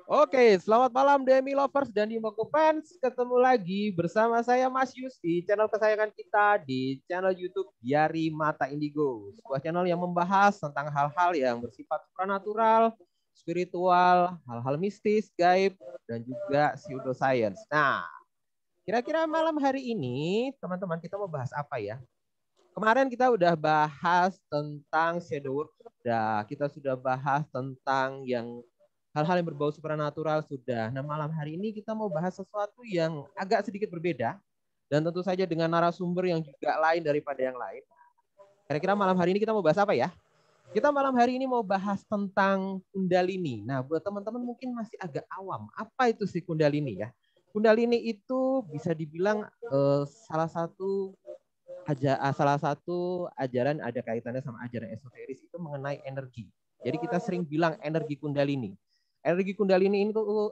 Oke, selamat malam Demi Lovers dan Dimoko Fans. Ketemu lagi bersama saya Mas Yus di channel kesayangan kita di channel YouTube Diari Mata Indigo. Sebuah channel yang membahas tentang hal-hal yang bersifat supranatural, spiritual, hal-hal mistis, gaib, dan juga pseudoscience. Nah, kira-kira malam hari ini teman-teman kita mau bahas apa ya? Kemarin kita udah bahas tentang shadow work, kita sudah bahas tentang yang hal-hal yang berbau supernatural sudah. Nah, malam hari ini kita mau bahas sesuatu yang agak sedikit berbeda dan tentu saja dengan narasumber yang juga lain daripada yang lain. Kira-kira malam hari ini kita mau bahas apa ya? Kita malam hari ini mau bahas tentang Kundalini. Nah, buat teman-teman mungkin masih agak awam. Apa itu sih Kundalini ya? Kundalini itu bisa dibilang salah satu ajaran ada kaitannya sama ajaran esoteris itu mengenai energi. Jadi kita sering bilang energi Kundalini. Energi Kundalini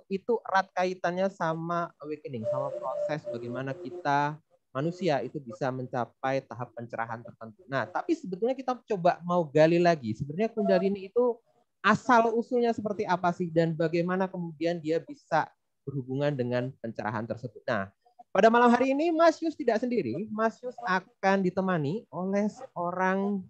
itu erat kaitannya sama awakening, sama proses bagaimana kita manusia itu bisa mencapai tahap pencerahan tertentu. Nah, tapi sebetulnya kita coba mau gali lagi. Sebenarnya Kundalini itu asal usulnya seperti apa sih dan bagaimana kemudian dia bisa berhubungan dengan pencerahan tersebut. Nah, pada malam hari ini Mas Yus tidak sendiri. Mas Yus akan ditemani oleh seorang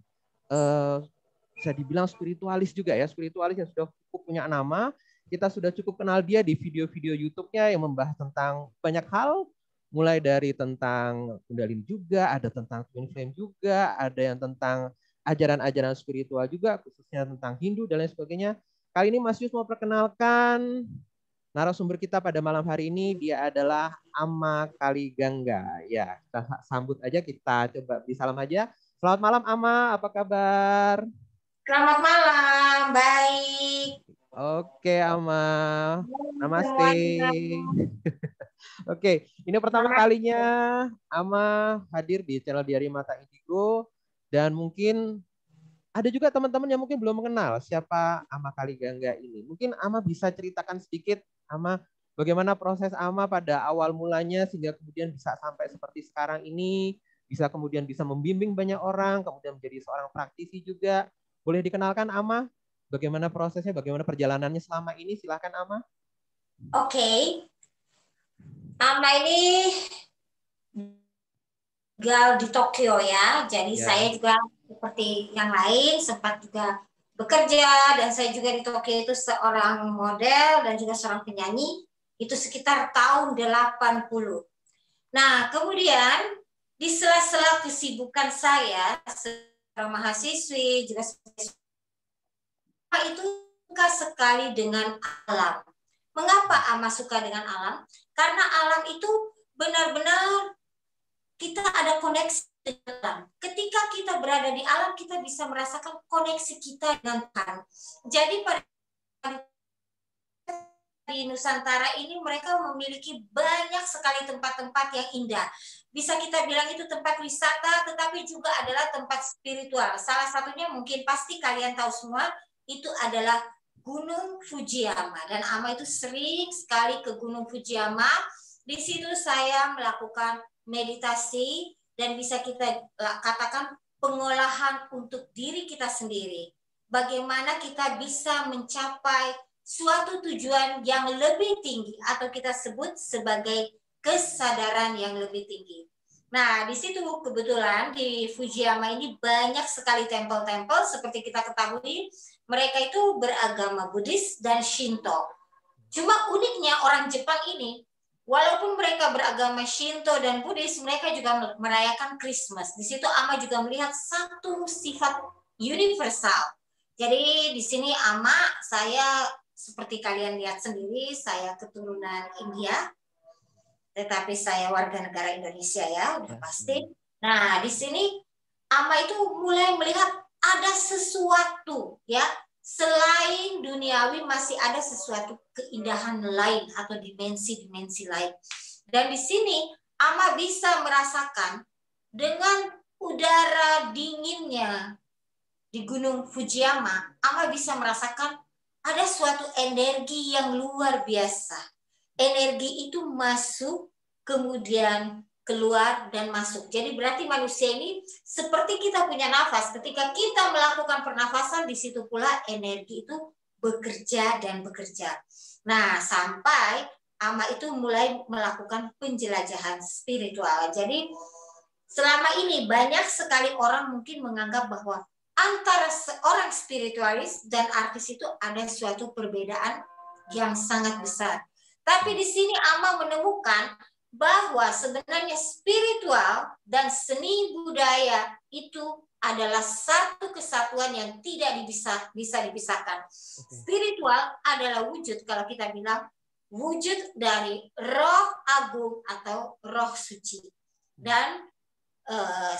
bisa dibilang spiritualis juga ya, spiritualis yang sudah cukup punya nama. Kita sudah cukup kenal dia di video-video YouTube-nya yang membahas tentang banyak hal, mulai dari tentang Kundalini juga, ada tentang Twin Flame juga, ada yang tentang ajaran-ajaran spiritual juga, khususnya tentang Hindu dan lain sebagainya. Kali ini Mas Yus mau perkenalkan narasumber kita pada malam hari ini. Dia adalah Ama Kaligangga. Ya, kita sambut aja, kita coba disalam aja. Selamat malam Ama, apa kabar? Selamat malam, baik. Oke Ama, namaste. Semuanya. Oke, ini pertama kalinya Ama hadir di channel Diari Mata Indigo dan mungkin ada juga teman-teman yang mungkin belum mengenal siapa Ama Kaligangga ini. Mungkin Ama bisa ceritakan sedikit, Ama, bagaimana proses Ama pada awal mulanya sehingga kemudian bisa sampai seperti sekarang ini, bisa membimbing banyak orang, kemudian menjadi seorang praktisi juga. Boleh dikenalkan Ama? Bagaimana prosesnya, bagaimana perjalanannya selama ini? Silakan Ama. Oke. Ama ini tinggal di Tokyo ya. Jadi saya juga seperti yang lain sempat juga bekerja dan saya juga di Tokyo itu seorang model dan juga seorang penyanyi. Itu sekitar tahun 80. Nah, kemudian di sela-sela kesibukan saya seorang mahasiswi juga itu suka sekali dengan alam. Mengapa Ama suka dengan alam? Karena alam itu benar-benar kita ada koneksi dengan alam. Ketika kita berada di alam, kita bisa merasakan koneksi kita dengan Tuhan. Jadi pada di Nusantara ini mereka memiliki banyak sekali tempat-tempat yang indah. Bisa kita bilang itu tempat wisata, tetapi juga adalah tempat spiritual. Salah satunya mungkin pasti kalian tahu semua, itu adalah Gunung Fujiyama. Dan Ama itu sering sekali ke Gunung Fujiyama. Di situ saya melakukan meditasi dan bisa kita katakan pengolahan untuk diri kita sendiri. Bagaimana kita bisa mencapai suatu tujuan yang lebih tinggi atau kita sebut sebagai kesadaran yang lebih tinggi. Nah, di situ kebetulan di Fujiyama ini banyak sekali tempel-tempel seperti kita ketahui, mereka itu beragama Buddhis dan Shinto. Cuma uniknya orang Jepang ini, walaupun mereka beragama Shinto dan Buddhis, mereka juga merayakan Christmas. Di situ Ama juga melihat satu sifat universal. Jadi di sini Ama, saya seperti kalian lihat sendiri, saya keturunan India, tetapi saya warga negara Indonesia ya, udah pasti. Nah, di sini Ama itu mulai melihat ada sesuatu ya, selain duniawi masih ada sesuatu keindahan lain atau dimensi-dimensi lain. Dan di sini Ama bisa merasakan dengan udara dinginnya di Gunung Fujiyama, Ama bisa merasakan ada suatu energi yang luar biasa. Energi itu masuk, kemudian keluar dan masuk. Jadi berarti manusia ini seperti kita punya nafas. Ketika kita melakukan pernafasan, di situ pula energi itu bekerja dan bekerja. Nah, sampai Ama itu mulai melakukan penjelajahan spiritual. Jadi selama ini banyak sekali orang mungkin menganggap bahwa antara seorang spiritualis dan artis itu ada suatu perbedaan yang sangat besar. Tapi di sini Ama menemukan bahwa sebenarnya spiritual dan seni budaya itu adalah satu kesatuan yang tidak bisa dipisahkan. Spiritual adalah wujud, kalau kita bilang, wujud dari roh agung atau roh suci. Dan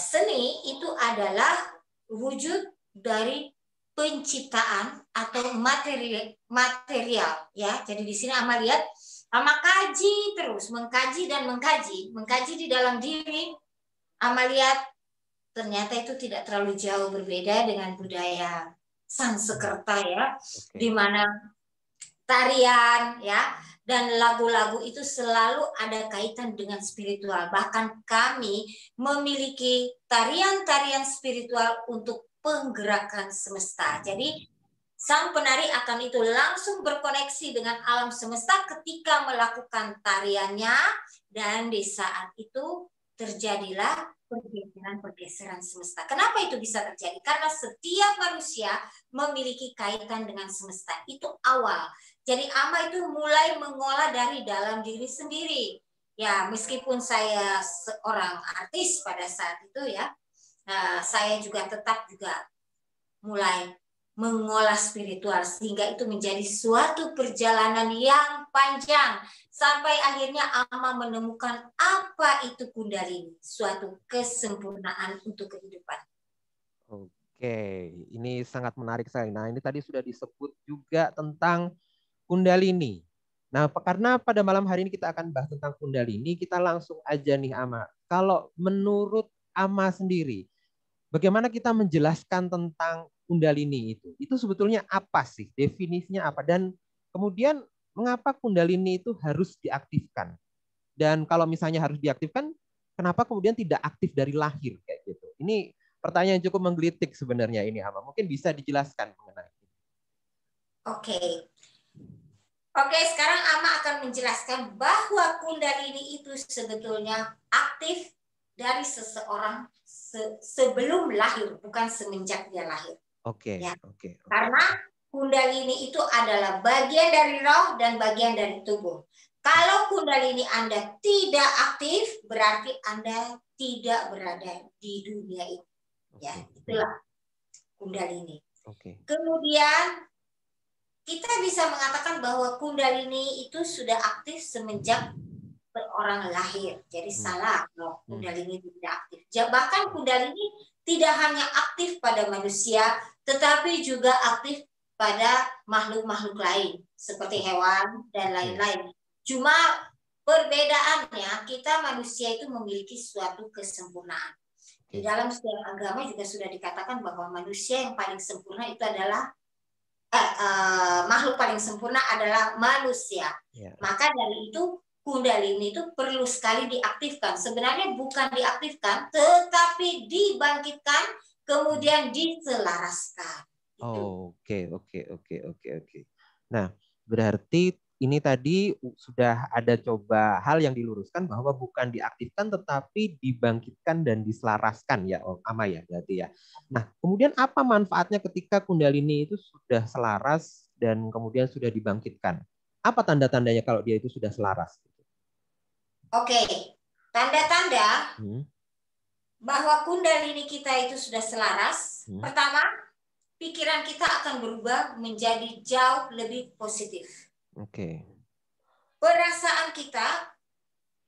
seni itu adalah wujud dari penciptaan atau material ya. Jadi di sini Ama lihat, Ama kaji terus, mengkaji dan mengkaji di dalam diri. Ama lihat ternyata itu tidak terlalu jauh berbeda dengan budaya Sanskerta ya, di mana tarian ya dan lagu-lagu itu selalu ada kaitan dengan spiritual. Bahkan kami memiliki tarian-tarian spiritual untuk penggerakan semesta. Jadi sang penari akan itu langsung berkoneksi dengan alam semesta ketika melakukan tariannya, dan di saat itu terjadilah pergeseran semesta. Kenapa itu bisa terjadi? Karena setiap manusia memiliki kaitan dengan semesta. Itu awal. Jadi Ama itu mulai mengolah dari dalam diri sendiri. Ya, meskipun saya seorang artis pada saat itu ya, saya juga tetap mulai mengolah spiritual sehingga itu menjadi suatu perjalanan yang panjang sampai akhirnya Ama menemukan apa itu Kundalini, suatu kesempurnaan untuk kehidupan. Oke, ini sangat menarik sekali. Nah, ini tadi sudah disebut juga tentang Kundalini. Nah, karena pada malam hari ini kita akan bahas tentang Kundalini, kita langsung aja nih Ama. Kalau menurut Ama sendiri, bagaimana kita menjelaskan tentang Kundalini itu? Itu sebetulnya apa sih? Definisinya apa? Dan kemudian mengapa Kundalini itu harus diaktifkan? Dan kalau misalnya harus diaktifkan, kenapa kemudian tidak aktif dari lahir kayak gitu? Ini pertanyaan yang cukup menggelitik sebenarnya ini Ama. Mungkin bisa dijelaskan mengenai ini. Oke, sekarang Ama akan menjelaskan bahwa Kundalini itu sebetulnya aktif dari seseorang sebelum lahir, bukan semenjak dia lahir. Oke. Karena Kundalini itu adalah bagian dari roh dan bagian dari tubuh. Kalau Kundalini Anda tidak aktif, berarti Anda tidak berada di dunia ini. Ya, itulah Kundalini. Kemudian kita bisa mengatakan bahwa Kundalini itu sudah aktif semenjak orang lahir. Jadi salah kalau Kundalini tidak aktif. Bahkan Kundalini tidak hanya aktif pada manusia, tetapi juga aktif pada makhluk-makhluk lain, seperti hewan dan lain-lain. Cuma perbedaannya, kita manusia itu memiliki suatu kesempurnaan. Di dalam setiap agama juga sudah dikatakan bahwa manusia yang paling sempurna itu adalah makhluk paling sempurna adalah manusia. Maka dari itu Kundalini itu perlu sekali diaktifkan. Sebenarnya bukan diaktifkan, tetapi dibangkitkan, kemudian diselaraskan. Oke. Nah, berarti ini tadi sudah ada coba hal yang diluruskan bahwa bukan diaktifkan tetapi dibangkitkan dan diselaraskan ya Ama ya berarti ya. Nah, kemudian apa manfaatnya ketika Kundalini itu sudah selaras dan kemudian sudah dibangkitkan? Apa tanda-tandanya kalau dia itu sudah selaras? Oke, tanda-tanda bahwa Kundalini kita itu sudah selaras. Pertama, pikiran kita akan berubah menjadi jauh lebih positif. Perasaan kita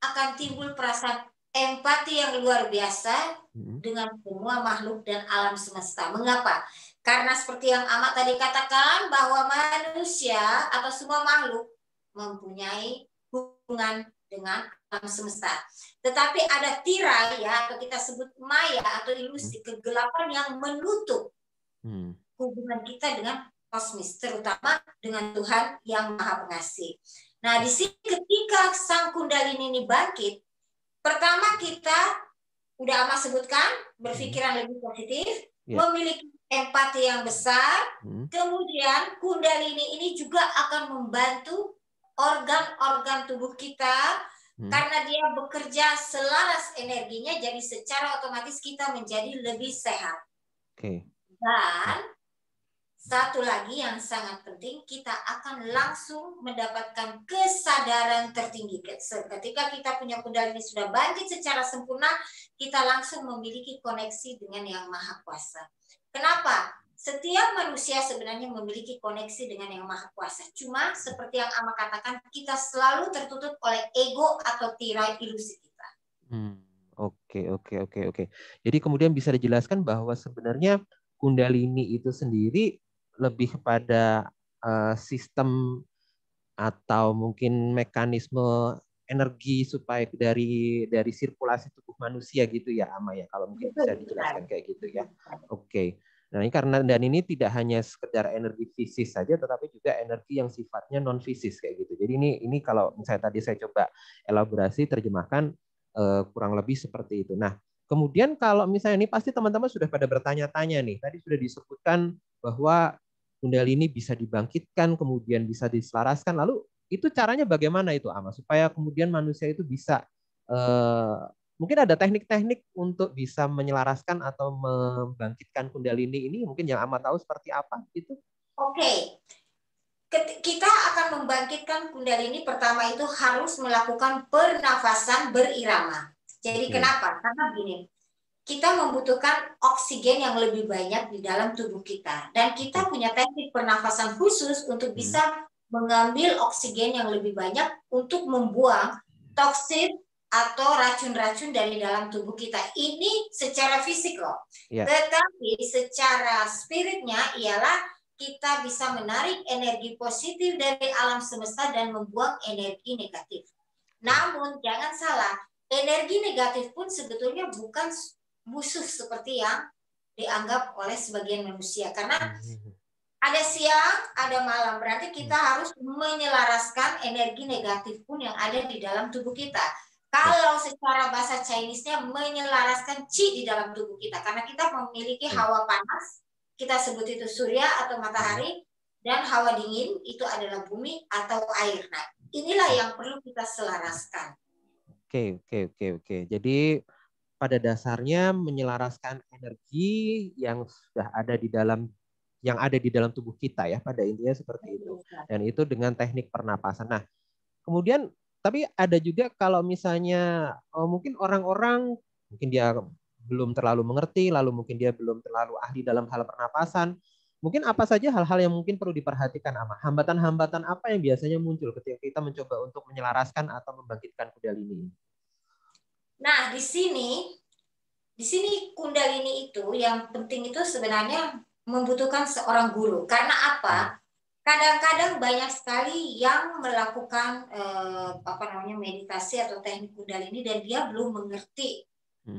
akan timbul perasaan empati yang luar biasa dengan semua makhluk dan alam semesta. Mengapa? Karena seperti yang Ama tadi katakan bahwa manusia atau semua makhluk mempunyai hubungan dengan alam semesta. Tetapi ada tirai ya, atau kita sebut maya atau ilusi kegelapan yang menutup hubungan kita dengan kosmis, terutama dengan Tuhan yang Maha Pengasih. Nah, di sini ketika sang Kundalini ini bangkit, pertama kita udah Ama sebutkan berpikiran lebih positif, memiliki empati yang besar. Kemudian Kundalini ini juga akan membantu organ-organ tubuh kita karena dia bekerja selaras energinya, jadi secara otomatis kita menjadi lebih sehat. Dan satu lagi yang sangat penting, kita akan langsung mendapatkan kesadaran tertinggi. Ketika kita punya Kundalini sudah bangkit secara sempurna, kita langsung memiliki koneksi dengan Yang Maha Kuasa. Kenapa? Setiap manusia sebenarnya memiliki koneksi dengan Yang Maha Kuasa. Cuma seperti yang Ama katakan, kita selalu tertutup oleh ego atau tirai ilusi kita. Oke. Jadi kemudian bisa dijelaskan bahwa sebenarnya Kundalini itu sendiri lebih kepada sistem atau mungkin mekanisme energi supaya dari sirkulasi tubuh manusia gitu ya, Ama ya, kalau mungkin bisa dijelaskan kayak gitu ya. Oke. Nah, ini karena dan ini tidak hanya sekedar energi fisis saja, tetapi juga energi yang sifatnya non fisis kayak gitu. Jadi ini kalau misalnya tadi saya coba elaborasi terjemahkan kurang lebih seperti itu. Nah, kemudian kalau misalnya ini pasti teman-teman sudah pada bertanya-tanya nih. Tadi sudah disebutkan bahwa Kundalini bisa dibangkitkan, kemudian bisa diselaraskan. Lalu itu caranya bagaimana itu, Ama, supaya kemudian manusia itu bisa mungkin ada teknik-teknik untuk bisa menyelaraskan atau membangkitkan Kundalini ini, mungkin yang Ama tahu seperti apa gitu? Oke. Kita akan membangkitkan Kundalini, pertama itu harus melakukan pernafasan berirama. Jadi kenapa? Karena begini, kita membutuhkan oksigen yang lebih banyak di dalam tubuh kita. Dan kita punya teknik pernafasan khusus untuk bisa mengambil oksigen yang lebih banyak untuk membuang toksin atau racun-racun dari dalam tubuh kita. Ini secara fisik loh. Tetapi secara spiritnya ialah kita bisa menarik energi positif dari alam semesta dan membuang energi negatif. Namun jangan salah, energi negatif pun sebetulnya bukan musuh seperti yang dianggap oleh sebagian manusia. Karena ada siang, ada malam. Berarti kita harus menyelaraskan energi negatif pun yang ada di dalam tubuh kita. Kalau secara bahasa Chinese-nya menyelaraskan qi di dalam tubuh kita. Karena kita memiliki hawa panas, kita sebut itu surya atau matahari, dan hawa dingin itu adalah bumi atau air. Nah, inilah yang perlu kita selaraskan. Oke. Jadi pada dasarnya menyelaraskan energi yang sudah ada di dalam tubuh kita ya, pada intinya seperti itu. Dan itu dengan teknik pernapasan. Nah, kemudian tapi ada juga kalau misalnya mungkin orang-orang mungkin dia belum terlalu mengerti, lalu mungkin dia belum terlalu ahli dalam hal pernapasan. Mungkin apa saja hal-hal yang mungkin perlu diperhatikan, Ama? Hambatan-hambatan apa yang biasanya muncul ketika kita mencoba untuk menyelaraskan atau membangkitkan Kundalini? Nah, di sini Kundalini itu yang penting itu sebenarnya membutuhkan seorang guru. Karena apa? Kadang-kadang banyak sekali yang melakukan meditasi atau teknik Kundalini dan dia belum mengerti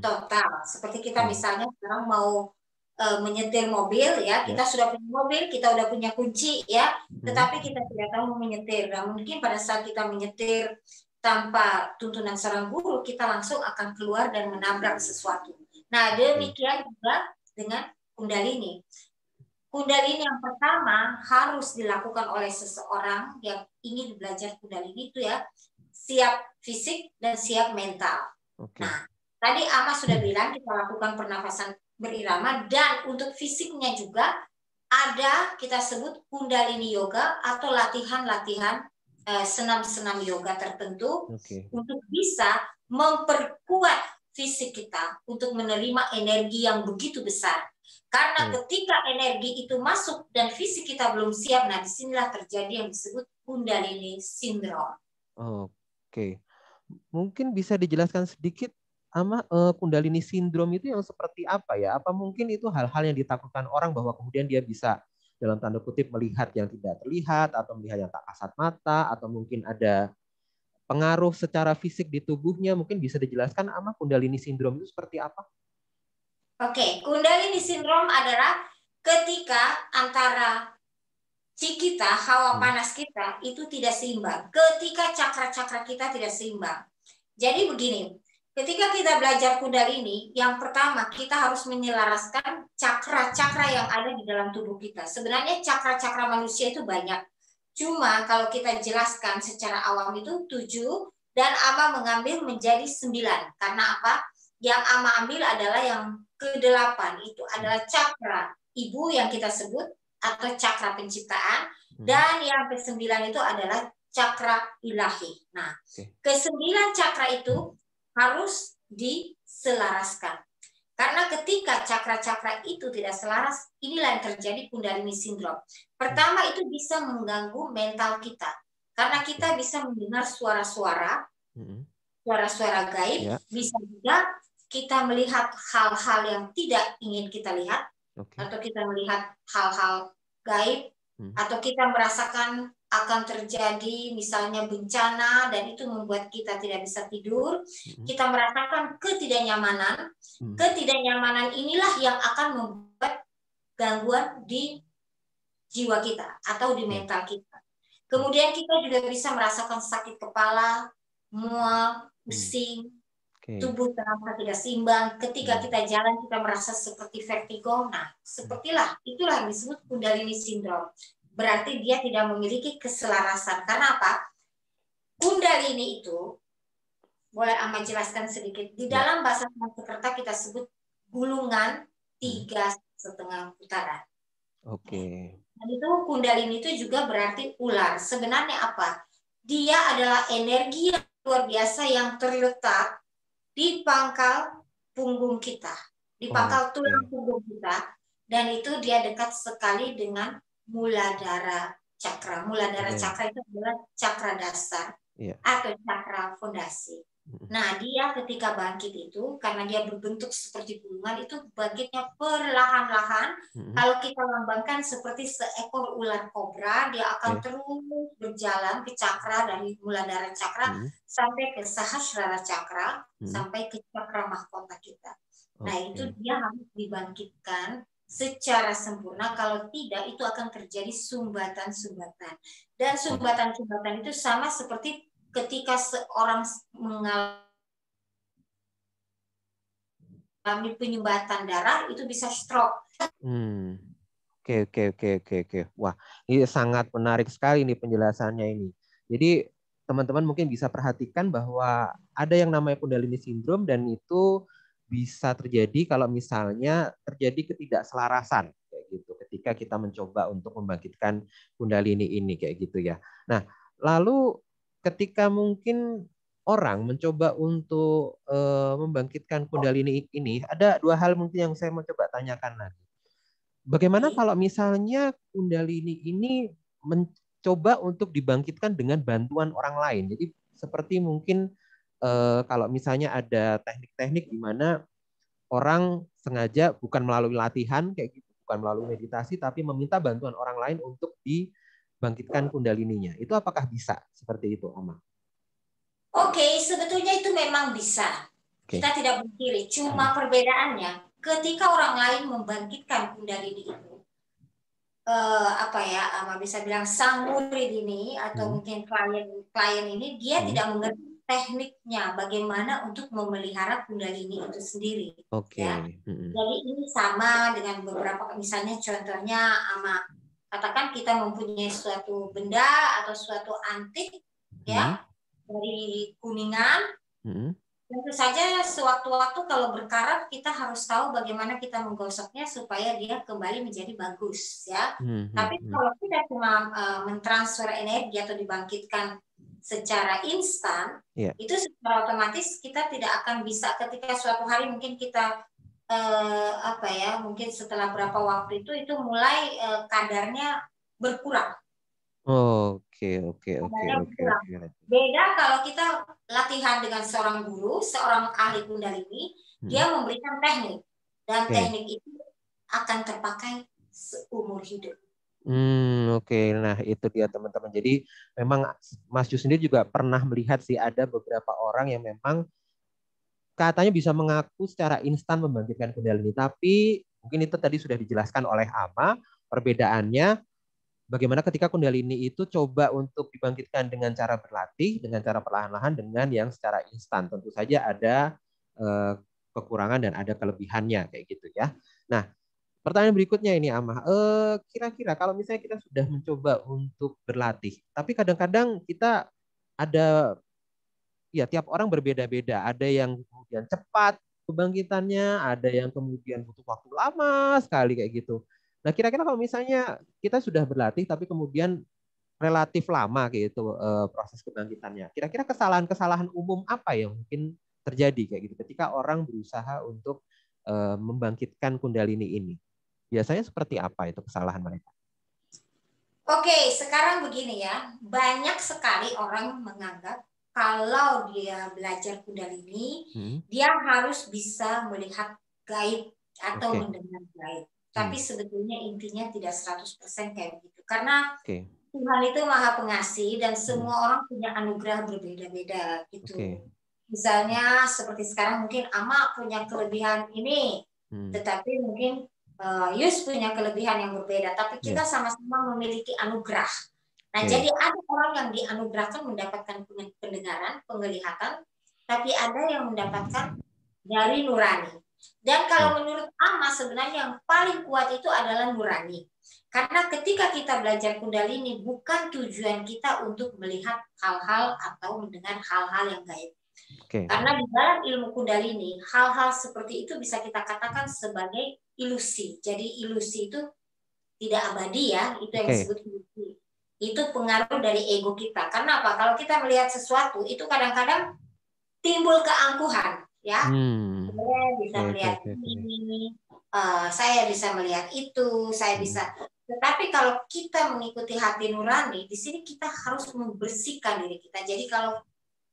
total. Seperti kita misalnya sekarang mau menyetir mobil ya, kita sudah punya mobil, kita udah punya kunci ya, tetapi kita tidak tahu menyetir. Dan mungkin pada saat kita menyetir tanpa tuntunan seorang guru, kita langsung akan keluar dan menabrak sesuatu. Nah, demikian juga dengan Kundalini. Kundalini yang pertama harus dilakukan oleh seseorang yang ingin belajar Kundalini itu ya, siap fisik dan siap mental. Nah, tadi Ama sudah bilang kita lakukan pernafasan berirama, dan untuk fisiknya juga ada kita sebut Kundalini Yoga atau latihan-latihan senam-senam yoga tertentu untuk bisa memperkuat fisik kita untuk menerima energi yang begitu besar. Karena ketika energi itu masuk dan fisik kita belum siap, nah disinilah terjadi yang disebut Kundalini Syndrome. Mungkin bisa dijelaskan sedikit, Ama, Kundalini Syndrome itu yang seperti apa ya? Apa mungkin itu hal-hal yang ditakutkan orang bahwa kemudian dia bisa dalam tanda kutip melihat yang tidak terlihat atau melihat yang tak kasat mata, atau mungkin ada pengaruh secara fisik di tubuhnya? Mungkin bisa dijelaskan, Ama, Kundalini Syndrome itu seperti apa? Kundalini Syndrome adalah ketika antara qi kita, hawa panas kita itu tidak seimbang. Ketika cakra-cakra kita tidak seimbang. Jadi begini, Ketika kita belajar Kundalini, yang pertama kita harus menyelaraskan cakra-cakra yang ada di dalam tubuh kita. Sebenarnya cakra-cakra manusia itu banyak. Cuma kalau kita jelaskan secara awam itu 7 dan Ama mengambil menjadi 9. Karena apa? Yang Ama ambil adalah yang ke-8. Itu adalah cakra ibu yang kita sebut atau cakra penciptaan. Dan yang ke-9 itu adalah cakra ilahi. Nah, ke-9 cakra itu harus diselaraskan. Karena ketika cakra-cakra itu tidak selaras, inilah yang terjadi Kundalini Syndrome. Pertama, itu bisa mengganggu mental kita. Karena kita bisa mendengar suara-suara, suara-suara gaib, bisa juga kita melihat hal-hal yang tidak ingin kita lihat, atau kita melihat hal-hal gaib, atau kita merasakan akan terjadi misalnya bencana dan itu membuat kita tidak bisa tidur, kita merasakan ketidaknyamanan. Ketidaknyamanan inilah yang akan membuat gangguan di jiwa kita atau di mental kita. Kemudian kita juga bisa merasakan sakit kepala, mual, pusing, tubuh terasa tidak seimbang. Ketika kita jalan kita merasa seperti vertigo. Nah, itulah yang disebut Kundalini Syndrome. Berarti dia tidak memiliki keselarasan. Karena apa? Kundalini itu, boleh Ama jelaskan sedikit. Di dalam bahasa Sanskerta kita sebut gulungan 3,5 putaran. Dan itu Kundalini itu juga berarti ular. Sebenarnya apa? Dia adalah energi yang luar biasa yang terletak di pangkal punggung kita, di pangkal tulang punggung kita. Dan itu dia dekat sekali dengan Muladhara Cakra. Muladhara Cakra itu adalah cakra dasar atau cakra fondasi. Nah, dia ketika bangkit itu, karena dia berbentuk seperti gulungan, itu bangkitnya perlahan-lahan. Kalau kita lambangkan seperti seekor ular kobra, dia akan terus berjalan ke cakra dari Muladhara Cakra sampai ke Sahasrara Cakra, sampai ke cakra mahkota kita. Nah, itu dia harus dibangkitkan secara sempurna. Kalau tidak, itu akan terjadi sumbatan-sumbatan. Dan sumbatan-sumbatan itu sama seperti ketika seorang mengalami penyumbatan darah, itu bisa stroke. Oke. Wah, ini sangat menarik sekali nih penjelasannya ini. Jadi teman-teman mungkin bisa perhatikan bahwa ada yang namanya Kundalini Syndrome dan itu bisa terjadi kalau misalnya terjadi ketidakselarasan kayak gitu ketika kita mencoba untuk membangkitkan Kundalini ini kayak gitu ya. Nah, lalu ketika mungkin orang mencoba untuk membangkitkan Kundalini ini, ada 2 hal mungkin yang saya mau coba tanyakan lagi. Bagaimana kalau misalnya Kundalini ini mencoba untuk dibangkitkan dengan bantuan orang lain? Jadi seperti mungkin kalau misalnya ada teknik-teknik di mana orang sengaja bukan melalui latihan kayak gitu, bukan melalui meditasi, tapi meminta bantuan orang lain untuk dibangkitkan Kundalininya. Itu apakah bisa seperti itu, Ama? Oke, sebetulnya itu memang bisa. Kita tidak pungkiri. Cuma perbedaannya, ketika orang lain membangkitkan Kundalini itu, Ama bisa bilang sang murid ini atau mungkin klien ini dia tidak mengerti tekniknya bagaimana untuk memelihara Kundalini itu sendiri. Ya. Jadi ini sama dengan beberapa, misalnya contohnya Ama katakan kita mempunyai suatu benda atau suatu antik ya dari Kuningan. Tentu saja sewaktu-waktu kalau berkarat kita harus tahu bagaimana kita menggosoknya supaya dia kembali menjadi bagus ya. Tapi kalau kita cuma mentransfer energi atau dibangkitkan secara instan, itu secara otomatis kita tidak akan bisa ketika suatu hari mungkin kita mungkin setelah berapa waktu itu mulai kadarnya berkurang. Oke. Beda kalau kita latihan dengan seorang guru, seorang ahli Kundalini, dia memberikan teknik dan teknik itu akan terpakai seumur hidup. Oke. Nah itu dia teman-teman. Jadi memang Mas Ju sendiri juga pernah melihat sih ada beberapa orang yang memang katanya bisa mengaku secara instan membangkitkan Kundalini, tapi mungkin itu tadi sudah dijelaskan oleh Ama. Perbedaannya bagaimana ketika Kundalini itu coba untuk dibangkitkan dengan cara berlatih, dengan cara perlahan-lahan, dengan yang secara instan. Tentu saja ada kekurangan dan ada kelebihannya kayak gitu ya. Nah, pertanyaan berikutnya ini Amah, kira-kira kalau misalnya kita sudah mencoba untuk berlatih, tapi kadang-kadang kita ada, ya tiap orang berbeda-beda. Ada yang kemudian cepat kebangkitannya, ada yang kemudian butuh waktu lama sekali kayak gitu. Nah, kira-kira kalau misalnya kita sudah berlatih tapi kemudian relatif lama gitu proses kebangkitannya. Kira-kira kesalahan-kesalahan umum apa yang mungkin terjadi kayak gitu ketika orang berusaha untuk membangkitkan Kundalini ini? Biasanya seperti apa itu kesalahan mereka? Oke, sekarang begini ya. Banyak sekali orang menganggap kalau dia belajar Kundalini, dia harus bisa melihat gaib atau mendengar gaib. Tapi sebetulnya intinya tidak 100% kayak begitu. Karena Tuhan itu Maha Pengasih dan semua orang punya anugerah berbeda-beda gitu. Misalnya seperti sekarang mungkin Ama punya kelebihan ini, tetapi mungkin Yus punya kelebihan yang berbeda, tapi kita sama-sama memiliki anugerah. Nah, jadi ada orang yang dianugerahkan mendapatkan pendengaran, penglihatan, tapi ada yang mendapatkan dari nurani. Dan kalau menurut Ama sebenarnya yang paling kuat itu adalah nurani. Karena ketika kita belajar Kundalini, bukan tujuan kita untuk melihat hal-hal atau mendengar hal-hal yang gaib. Karena di dalam ilmu Kundalini, hal-hal seperti itu bisa kita katakan sebagai ilusi. Jadi ilusi itu tidak abadi ya, itu yang disebut ilusi. Itu pengaruh dari ego kita. Karena apa? Kalau kita melihat sesuatu, itu kadang-kadang timbul keangkuhan. Ya, saya bisa melihat ini, saya bisa melihat itu, saya bisa. Tetapi kalau kita mengikuti hati nurani, di sini kita harus membersihkan diri kita. Jadi kalau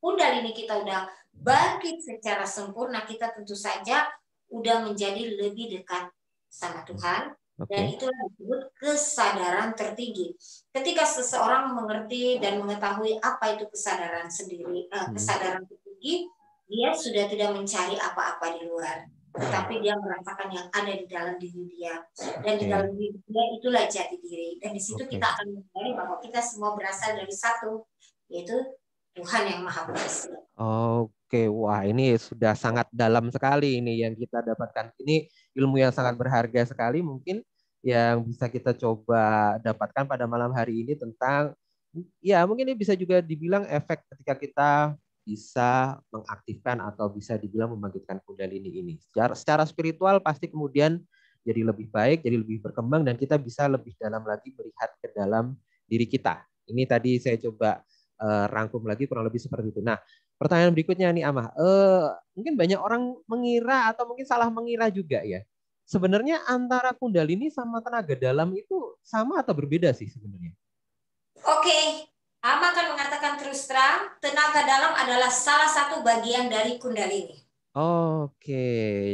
Kundalini kita udah bangkit secara sempurna, kita tentu saja udah menjadi lebih dekat sama Tuhan. Dan itulah disebut kesadaran tertinggi. Ketika seseorang mengerti dan mengetahui apa itu kesadaran sendiri, kesadaran tertinggi, dia sudah tidak mencari apa-apa di luar, tetapi dia merasakan yang ada di dalam diri dia. Dan di dalam diri dia itulah jati diri. Dan di situ kita akan menyadari bahwa kita semua berasal dari satu, yaitu Tuhan yang Maha Pengasih. Oke, wah ini sudah sangat dalam sekali ini yang kita dapatkan. Ini ilmu yang sangat berharga sekali mungkin yang bisa kita coba dapatkan pada malam hari ini tentang, ya mungkin ini bisa juga dibilang efek ketika kita bisa mengaktifkan atau bisa dibilang membangkitkan Kundalini ini. Secara spiritual pasti kemudian jadi lebih baik, jadi lebih berkembang dan kita bisa lebih dalam lagi melihat ke dalam diri kita. Ini tadi saya coba rangkum lagi kurang lebih seperti itu. Nah, pertanyaan berikutnya nih Amah, mungkin banyak orang mengira atau mungkin salah mengira juga ya. Sebenarnya antara Kundalini sama tenaga dalam itu sama atau berbeda sih sebenarnya? Oke, Ama akan mengatakan terus terang, tenaga dalam adalah salah satu bagian dari Kundalini. Oke,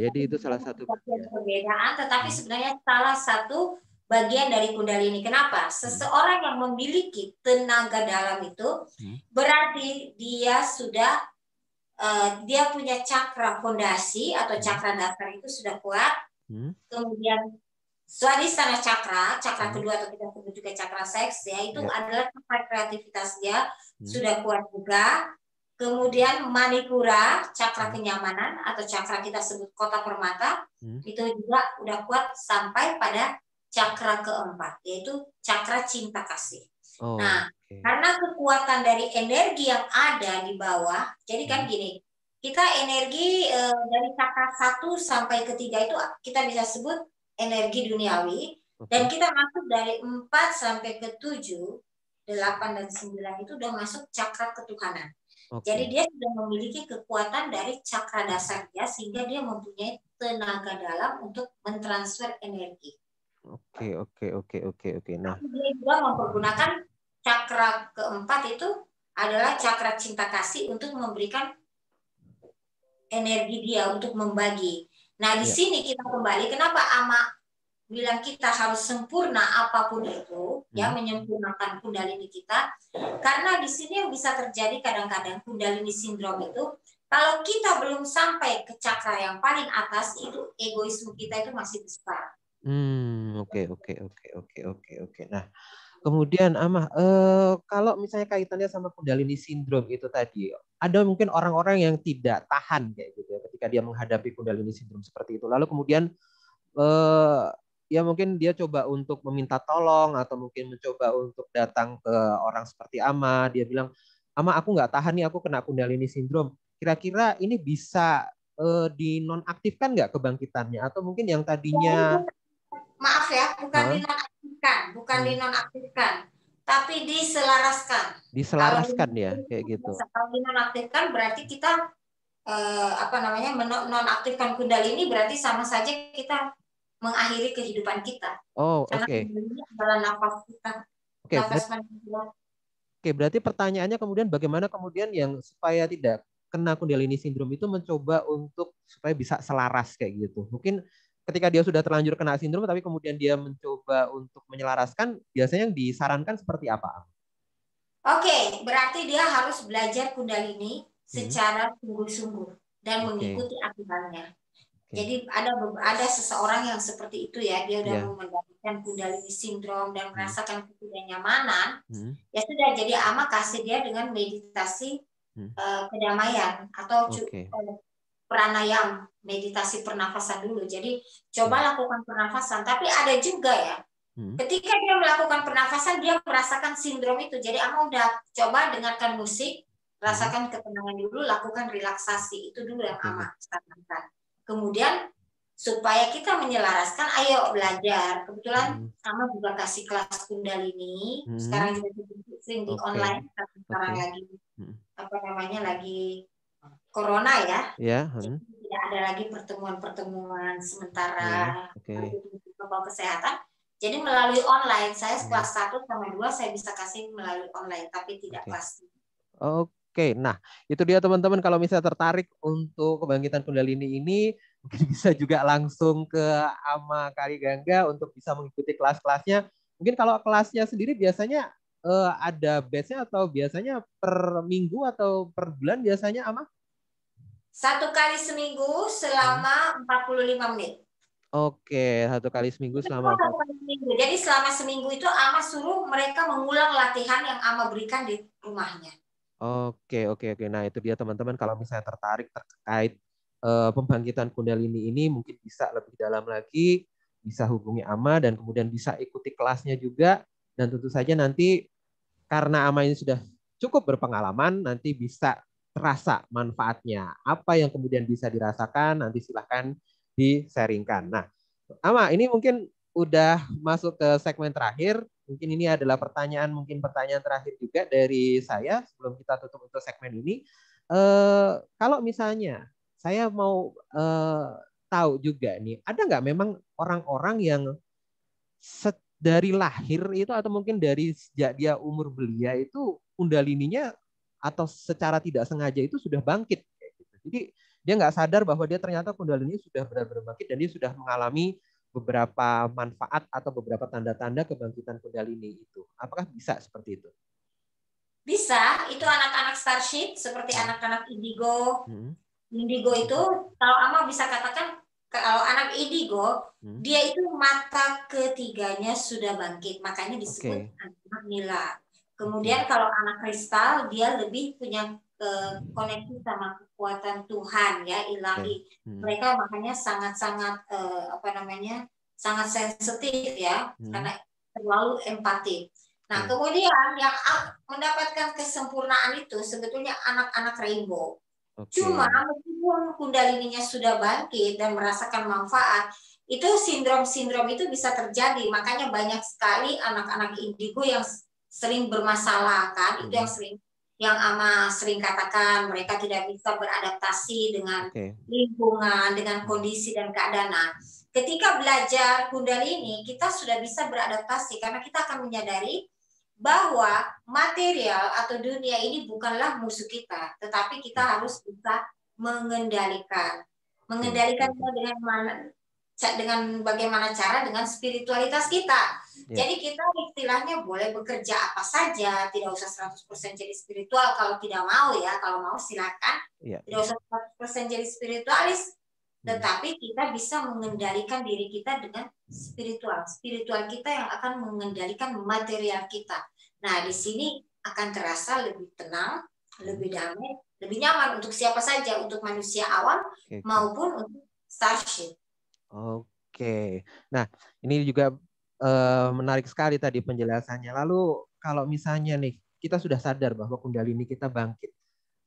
jadi itu salah satu bagian. Perbedaan, tetapi sebenarnya salah satu bagian dari Kundalini. Kenapa? Seseorang yang memiliki tenaga dalam itu berarti dia sudah dia punya cakra fondasi atau cakra dasar itu sudah kuat. Kemudian Swadhisthana cakra, cakra kedua atau kita sebut juga cakra seks ya, itu adalah cakra kreativitas dia sudah kuat juga. Kemudian Manipura, cakra kenyamanan atau cakra kita sebut kota permata, itu juga udah kuat sampai pada cakra keempat, yaitu cakra cinta kasih. Nah, karena kekuatan dari energi yang ada di bawah, jadi kan gini, kita energi dari cakra 1 sampai ke 3 itu kita bisa sebut energi duniawi, dan kita masuk dari 4 sampai ke 7, 8 dan 9 itu udah masuk cakra ketuhanan. Jadi dia sudah memiliki kekuatan dari cakra dasar dia sehingga dia mempunyai tenaga dalam untuk mentransfer energi. Oke. Nah, dia juga mempergunakan cakra keempat itu adalah cakra cinta kasih untuk memberikan energi dia untuk membagi. Nah, di sini kita kembali kenapa Ama bilang kita harus sempurna apapun itu, ya menyempurnakan Kundalini kita, karena di sini yang bisa terjadi kadang-kadang Kundalini sindrom itu, kalau kita belum sampai ke cakra yang paling atas, itu egoisme kita itu masih besar. Oke. Nah, Kemudian Amah, kalau misalnya kaitannya sama Kundalini Syndrome itu tadi, ada mungkin orang-orang yang tidak tahan kayak gitu ya, ketika dia menghadapi Kundalini Syndrome seperti itu. Lalu kemudian eh, ya mungkin dia coba untuk meminta tolong atau mungkin mencoba untuk datang ke orang seperti Ama. Dia bilang, Ama aku nggak tahan nih, aku kena Kundalini Syndrome. Kira-kira ini bisa dinonaktifkan nggak kebangkitannya? Atau mungkin yang tadinya, Maaf ya, bukan Hah? dinonaktifkan, bukan Hmm, dinonaktifkan, tapi diselaraskan. Kalau diselaraskan ya kayak gitu. dinonaktifkan berarti kita apa namanya menonaktifkan kundalini berarti sama saja kita mengakhiri kehidupan kita. Oh, Karena oke. kundalini adalah nafas kita, Oke, nafas manusia. Oke, berarti pertanyaannya kemudian bagaimana kemudian yang supaya tidak kena Kundalini Syndrome itu mencoba untuk supaya bisa selaras kayak gitu. Mungkin ketika dia sudah terlanjur kena sindrom tapi kemudian dia mencoba untuk menyelaraskan, biasanya yang disarankan seperti apa? Oke, berarti dia harus belajar kundalini Hmm, secara sungguh-sungguh dan oke, mengikuti aturannya. oke. Jadi ada seseorang yang seperti itu ya, dia udah Ya. mendapatkan kundalini sindrom dan Hmm, merasakan ketidaknyamanan, hmm, ya sudah jadi ama kasih dia dengan meditasi hmm. kedamaian atau Oke. pranayam, meditasi pernafasan dulu. Jadi Hmm, coba lakukan pernafasan, tapi ada juga ya. hmm, Ketika dia melakukan pernafasan, dia merasakan sindrom itu. Jadi ama udah coba dengarkan musik, hmm. rasakan ketenangan dulu, lakukan relaksasi. Itu dulu yang Oke, oke. ama sarankan. Kemudian supaya kita menyelaraskan, ayo belajar. Kebetulan Hmm, sama juga kasih kelas kundalini. hmm. Sekarang juga sering di Oke, online, karena sekarang oke. lagi Hmm. apa namanya lagi corona ya. Ya, Jadi tidak ada lagi pertemuan-pertemuan oke, sementara oke. protokol kesehatan. Jadi melalui online, saya Hmm, kelas 1 sama 2 saya bisa kasih melalui online, tapi tidak oke. kelas. Oke, nah itu dia teman-teman kalau misalnya tertarik untuk kebangkitan Kundalini ini mungkin bisa juga langsung ke Ama Kaligangga untuk bisa mengikuti kelas-kelasnya. Mungkin kalau kelasnya sendiri biasanya ada batch-nya atau biasanya per minggu atau per bulan biasanya Ama? 1 kali seminggu Hmm. selama 45 menit. Oke, 1 kali seminggu Itu selama cuma 4. 1 kali seminggu. Jadi selama seminggu itu ama suruh mereka mengulang latihan yang ama berikan di rumahnya. Oke, oke, oke. Nah, itu dia teman-teman kalau misalnya tertarik terkait pembangkitan Kundalini ini mungkin bisa lebih dalam lagi, bisa hubungi Ama dan kemudian bisa ikuti kelasnya juga dan tentu saja nanti karena Ama ini sudah cukup berpengalaman, nanti bisa terasa manfaatnya. Apa yang kemudian bisa dirasakan nanti silahkan di-sharingkan. Nah, Ama, ini mungkin udah masuk ke segmen terakhir. Mungkin ini adalah pertanyaan terakhir juga dari saya sebelum kita tutup untuk segmen ini. Kalau misalnya saya mau tahu juga nih, ada nggak memang orang-orang yang dari lahir itu atau mungkin dari sejak dia umur belia itu kundalininya atau secara tidak sengaja itu sudah bangkit. Jadi dia nggak sadar bahwa dia ternyata kundalini sudah benar-benar bangkit dan dia sudah mengalami beberapa manfaat atau beberapa tanda-tanda kebangkitan kundalini itu. Apakah bisa seperti itu? Bisa, itu anak-anak starship seperti Hmm. anak-anak indigo. Hmm. Indigo itu kalau ama bisa katakan kalau anak indigo Hmm. dia itu mata ketiganya sudah bangkit, makanya disebut Oke, anak nila. oke, Kemudian kalau anak kristal dia lebih punya koneksi sama kekuatan Tuhan ya oke. ilahi. Hmm. Mereka makanya sangat-sangat apa namanya sangat sensitif ya Hmm. karena terlalu empati. Nah Oke, kemudian yang mendapatkan kesempurnaan itu sebetulnya anak-anak rainbow. Cuma oke. meskipun kundalininya sudah bangkit dan merasakan manfaat, itu sindrom-sindrom itu bisa terjadi. Makanya banyak sekali anak-anak indigo yang sering bermasalah kan, itu Hmm. yang ama sering katakan mereka tidak bisa beradaptasi dengan Oke. lingkungan, dengan Hmm. kondisi dan keadaan. Nah, ketika belajar kundalini, kita sudah bisa beradaptasi karena kita akan menyadari bahwa material atau dunia ini bukanlah musuh kita, tetapi kita Oke, harus bisa mengendalikan. oke, oke, Mengendalikannya oke. dengan mana? Dengan bagaimana cara dengan spiritualitas kita. Ya, Jadi kita istilahnya boleh bekerja apa saja, tidak usah 100% jadi spiritual kalau tidak mau ya, kalau mau silakan. ya, Tidak usah 100% jadi spiritualis, Tetapi kita bisa mengendalikan diri kita dengan spiritual. Spiritual kita yang akan mengendalikan material kita. Nah, di sini akan terasa lebih tenang, lebih damai, lebih nyaman untuk siapa saja, untuk manusia awam maupun untuk starship. Oke. Nah, ini juga menarik sekali tadi penjelasannya. Lalu kalau misalnya nih, kita sudah sadar bahwa kundalini kita bangkit.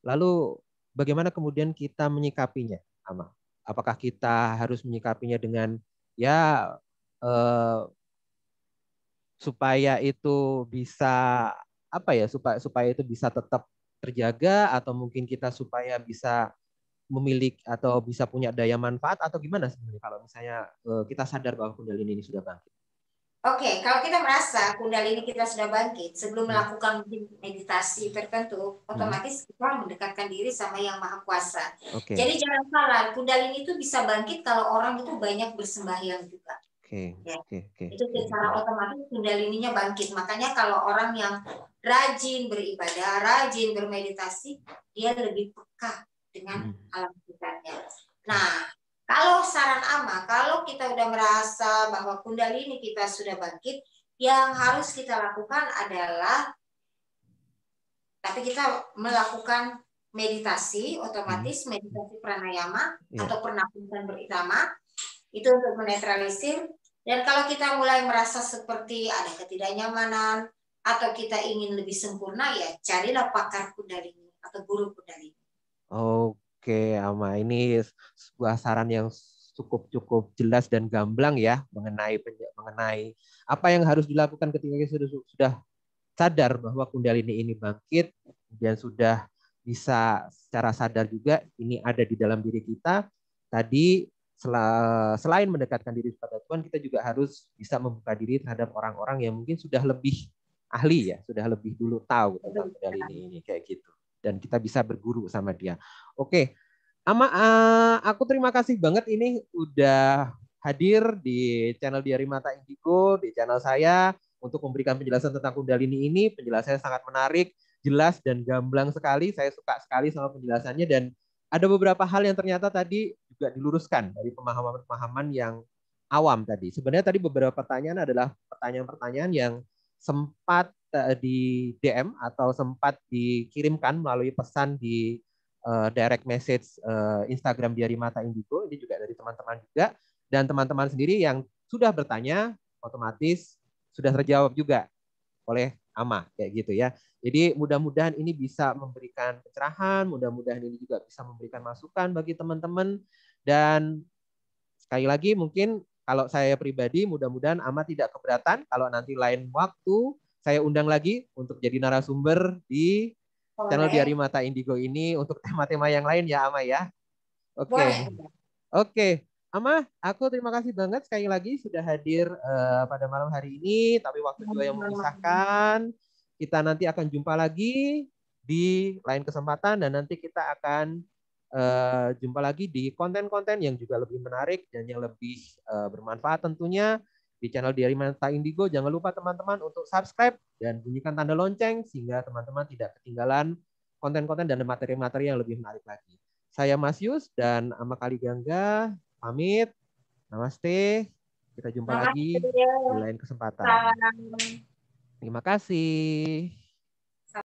Lalu bagaimana kemudian kita menyikapinya, Ama? Apakah kita harus menyikapinya dengan ya supaya itu bisa apa ya, supaya itu bisa tetap terjaga, atau mungkin kita supaya bisa memiliki atau bisa punya daya manfaat, atau gimana sebenarnya kalau misalnya kita sadar bahwa kundalini ini sudah bangkit? Oke, kalau kita merasa kundalini kita sudah bangkit, sebelum melakukan meditasi tertentu, otomatis kita mendekatkan diri sama Yang Maha Kuasa. Jadi jangan salah, kundalini itu bisa bangkit kalau orang itu banyak bersembahyang juga. Itu secara otomatis kundalininya bangkit. Makanya kalau orang yang rajin beribadah, rajin bermeditasi, dia lebih peka dengan alam sekitarnya. Nah, kalau saran Ama, kalau kita udah merasa bahwa kundalini kita sudah bangkit, yang harus kita lakukan adalah, tapi kita melakukan meditasi, otomatis meditasi pranayama atau pernapasan berirama, itu untuk menetralisir. Dan kalau kita mulai merasa seperti ada ketidaknyamanan, atau kita ingin lebih sempurna, ya carilah pakar kundalini atau guru kundalini. Oke, Ama, ini sebuah saran yang cukup jelas dan gamblang ya mengenai apa yang harus dilakukan ketika kita sudah sadar bahwa kundalini ini bangkit dan sudah bisa secara sadar juga ini ada di dalam diri kita. Tadi selain mendekatkan diri kepada Tuhan, kita juga harus bisa membuka diri terhadap orang-orang yang mungkin sudah lebih ahli ya, sudah lebih dulu tahu tentang kundalini ini kayak gitu. Dan kita bisa berguru sama dia. Oke, Ama, aku terima kasih banget ini udah hadir di channel Diari Mata Indigo, di channel saya untuk memberikan penjelasan tentang kundalini ini. Penjelasannya sangat menarik, jelas dan gamblang sekali. Saya suka sekali sama penjelasannya, dan ada beberapa hal yang ternyata tadi juga diluruskan dari pemahaman-pemahaman yang awam tadi. Sebenarnya tadi beberapa pertanyaan adalah pertanyaan-pertanyaan yang sempat di DM atau sempat dikirimkan melalui pesan di direct message Instagram Diari Mata Indigo. Ini juga dari teman-teman juga, dan teman-teman sendiri yang sudah bertanya otomatis sudah terjawab juga oleh Ama kayak gitu ya. Jadi mudah-mudahan ini bisa memberikan pencerahan, mudah-mudahan ini juga bisa memberikan masukan bagi teman-teman. Dan sekali lagi mungkin kalau saya pribadi, mudah-mudahan Ama tidak keberatan kalau nanti lain waktu saya undang lagi untuk jadi narasumber di channel Diari Mata Indigo ini untuk tema-tema yang lain ya, Ama ya. Oke. Ama, aku terima kasih banget sekali lagi sudah hadir pada malam hari ini, tapi waktu juga yang memisahkan. Kita nanti akan jumpa lagi di lain kesempatan, dan nanti kita akan jumpa lagi di konten-konten yang juga lebih menarik dan yang lebih bermanfaat tentunya di channel Diari Mata Indigo. Jangan lupa teman-teman untuk subscribe dan bunyikan tanda lonceng sehingga teman-teman tidak ketinggalan konten-konten dan materi-materi yang lebih menarik lagi. Saya Mas Yus dan Ama Kaligangga pamit. Namaste. Kita jumpa lagi di lain kesempatan. Terima kasih.